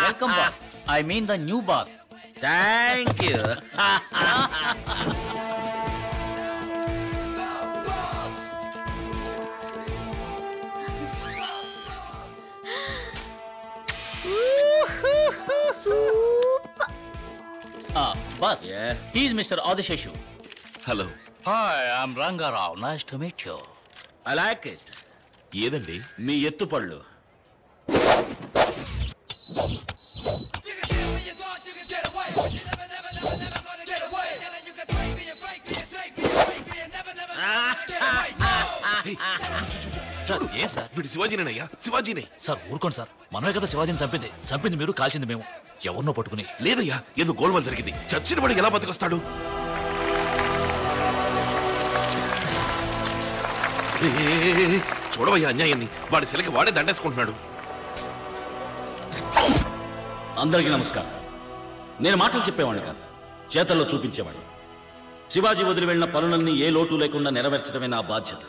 Welcome boss. I mean the new boss. Thank you. Boss, he is Mr. Adisheshu. Hello. Hi, I'm Rangarao. Nice to meet you. I like it. ఏదండి? మీ ఎత్తుపళ్ళు. Sir ఏం sir? వీడు శివాజీనేనయ్యా, శివాజీనే. Sir ఊరుకోండి sir, మనమే కదా శివాజీని చంపింది మీరు, కాల్చింది మేము. ఎవరినో పట్టుకుని. లేదయ్యా, ఏదో గోల్మాల్ జరిగింది. చచ్చిన వాడు ఎలా బతికొస్తాడు? చూడవయ్యా అన్యాయాన్ని. వాడి శిలకి వాడే దండేసుకుంటున్నాడు. అందరికీ నమస్కారం. నేను మాటలు చెప్పేవాడిని కాదు, చేతల్లో చూపించేవాడిని. శివాజీ వదిలి వెళ్ళిన పనులన్నీ ఏ లోటు లేకుండా నెరవేర్చడమే నా బాధ్యత.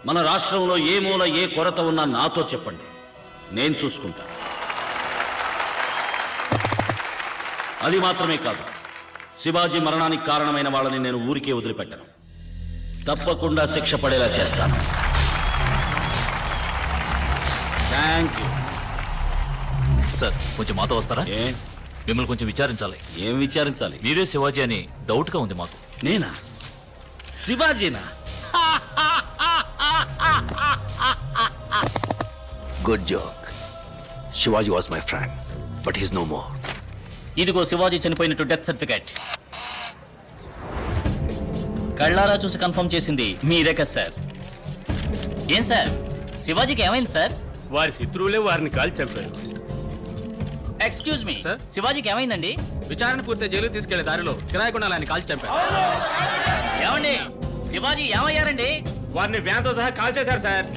మన రాష్ట్రంలో ఏ మూల ఏ కొరత ఉన్నా నాతో చెప్పండి, నేను చూసుకుంటాను. అది మాత్రమే కాదు, శివాజీ మరణానికి కారణమైన వాళ్ళని నేను ఊరికే వదిలిపెట్టను. తప్పకుండా శిక్ష పడేలా చేస్తాను. Thank you. సార్ కొంచెం మాతో వస్తారా? మిమ్మల్ని కొంచెం విచారించాలి. ఏం విచారించాలి? మీరే శివాజీ అని డౌట్గా ఉంది మాకు. నేనా? శివాజీనా? Good joke. Shivaji was my friend, but he's no more. ఇదిగో శివాజీ చనిపోయినట్టు డెత్ సర్టిఫికేట్. కళ్ళారా చూసి కన్ఫర్మ్ చేసింది మీరే కదా సార్? ఏం సార్, శివాజీకి ఏమైంది సార్? వారి శత్రువులే వారిని కాల్చి చంపారు. ఎక్స్క్యూజ్ మీ సార్, శివాజీకి ఏమైందండి? విచారణ పూర్తి జైలు తీసుకెళ్లే దారిలో కిరాయకుండా ఆయన కాల్చి చంపారు. ఏమండి, శివాజీ ఏమయ్యారండి? వారిని వ్యాన్తో సహా కాల్ చేశారు సార్.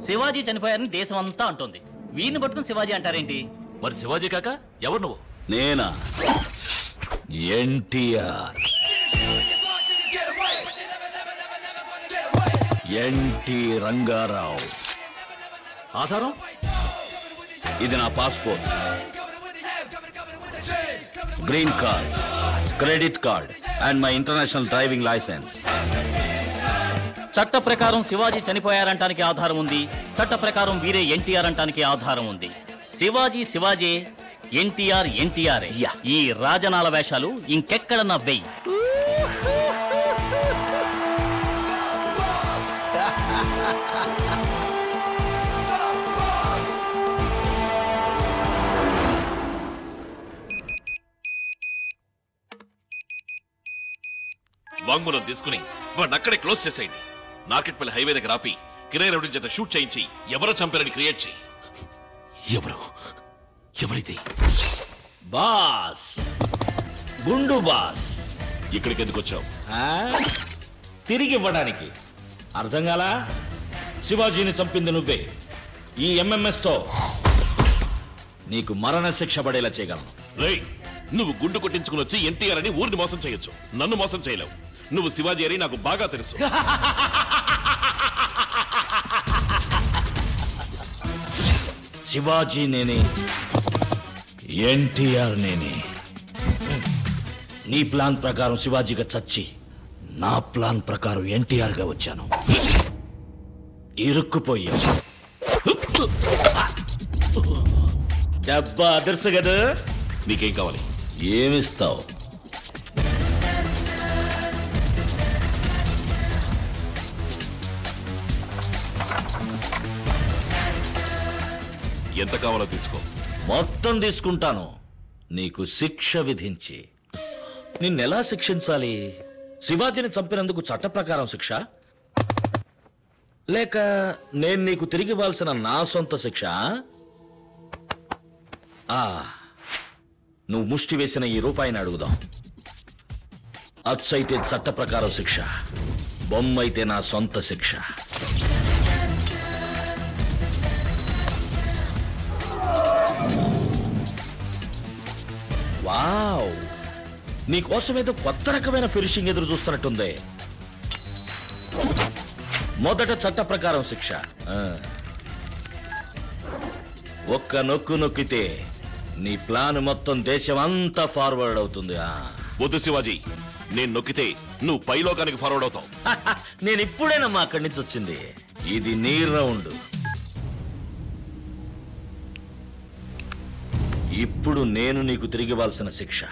శివాజీ చనిపోయారని దేశం అంతా అంటుంది. వీరిని పట్టుకుని శివాజీ అంటారేంటి? మరి శివాజీ కాక ఎవరు నువ్వు? నేనా? ఎన్టీఆర్. ఎన్టీ రంగారావు. ఆధారం? ఇది నా passport, green card, credit card and my international driving licence. చట్ట ప్రకారం శివాజీ చనిపోయారంటానికి ఆధారం ఉంది, చట్ట ప్రకారం వీరే ఎన్టీఆర్ అంటానికి ఆధారం ఉంది. శివాజీ శివాజీ, ఎన్టీఆర్ ఎన్టీఆర్. ఈ రాజనాల వేషాలు ఇంకెక్కడన్నా వెయ్యి. వాంగ్మూలం తీసుకుని వాడిని అక్కడే క్లోజ్ చేసేయండి. నార్కెట్పల్లి హైవే దగ్గర ఆపి కిరాయి రౌడీ చేత షూట్ చేయించి ఎవరో చంపారని క్రియేట్ చేయి. ఎవరైతే? బాస్, గుండు బాస్. ఇక్కడికి ఎందుకు వచ్చావు? తిరిగి ఇవ్వడానికి. అర్థం కాలా? శివాజీని చంపింది నువ్వే. ఈ ఎంఎంఎస్ తో నీకు మరణ శిక్ష పడేలా చేయగలను. రేయ్, నువ్వు గుండు కొట్టించుకుని వచ్చి ఎన్టీఆర్ అని ఊరిని మోసం చేయొచ్చు, నన్ను మోసం చేయలేవు. నువ్వు శివాజీ అని నాకు బాగా తెలుసు. శివాజీ నేనే, ఎన్టీఆర్ నేనే. నీ ప్లాన్ ప్రకారం శివాజీగా చచ్చి, నా ప్లాన్ ప్రకారం ఎన్టీఆర్ గా వచ్చాను. ఇరుక్కుపోయా. దెబ్బ అదర్సు కదా. నీకేం కావాలి? ఏమిస్తావు? ఎంత కావాలో తీసుకో. మొత్తం తీసుకుంటాను, నీకు శిక్ష విధించి. నిన్నెలా శిక్షించాలి? శివాజీని చంపినందుకు చట్ట ప్రకారం శిక్ష, లేక నేను నీకు తిరిగి ఇవ్వాల్సిన నా సొంత శిక్ష? నువ్వు ముష్టి వేసిన ఈ రూపాయిని అడుగుదాం. అచ్చైతే చట్ట ప్రకారం శిక్ష, బొమ్మైతే నా సొంత శిక్ష. వావ్, నీకోసం ఏదో కొత్త రకమైన ఫినిషింగ్ ఎదురు చూస్తున్నట్టుంది. మొదట చట్ట ప్రకారం శిక్ష. ఒక్క నొక్కు నొక్కితే నీ ప్లాన్ మొత్తం దేశం అంతా ఫార్వర్డ్ అవుతుంది. వద్దు శివాజీ, నేను నొక్కితే నువ్వు పైలోకానికి ఫార్వర్డ్ అవుతావు. నేను ఇప్పుడేనమ్మా అక్కడి నుంచి వచ్చింది. ఇది నీ రౌండ్. ఇప్పుడు నేను నీకు తిరిగి ఇవ్వాల్సిన శిక్ష.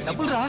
డబ్బులు రా.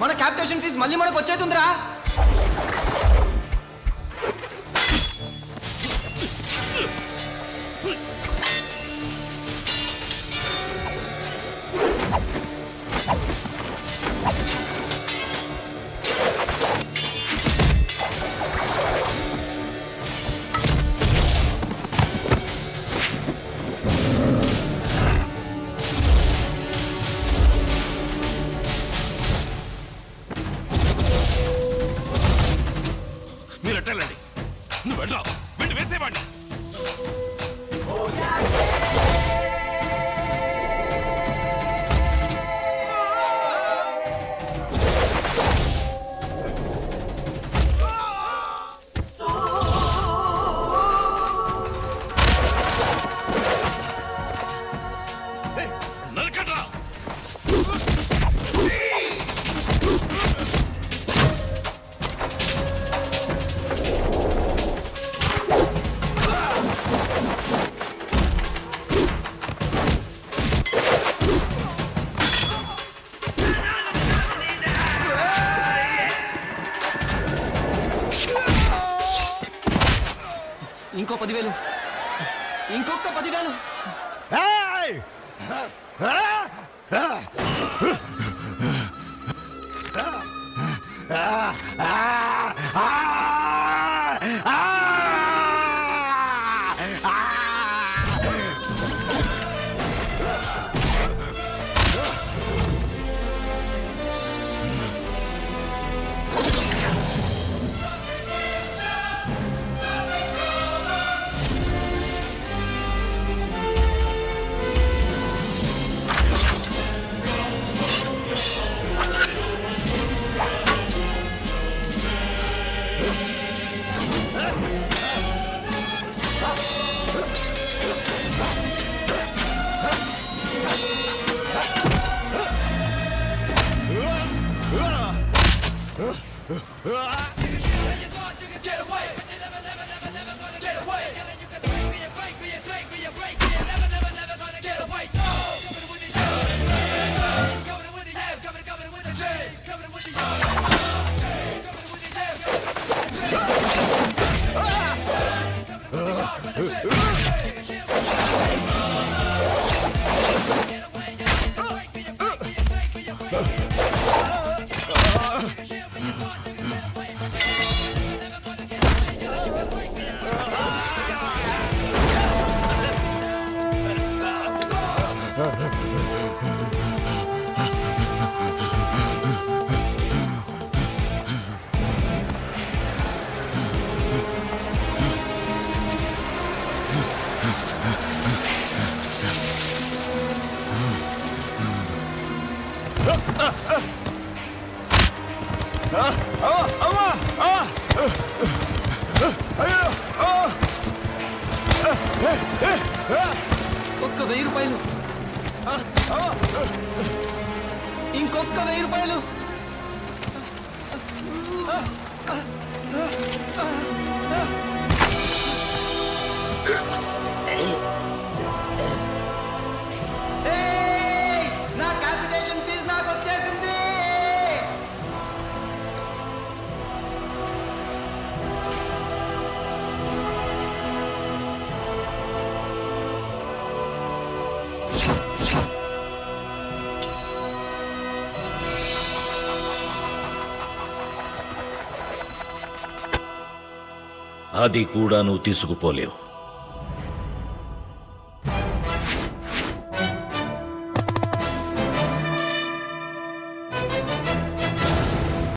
మన క్యాపిటేషన్ ఫీజు మళ్ళీ మనకు వచ్చేట్టుందిరా. ఇంకో 10,000, ఇంకొక 10,000. ఒక్క 1000 రూపాయలు. ఇంకొక్క 1000 రూపాయలు. నా క్యాపిటేషన్ ఫీజు నాకు వచ్చేసింది. అది కూడా నువ్వు తీసుకుపోలేవు.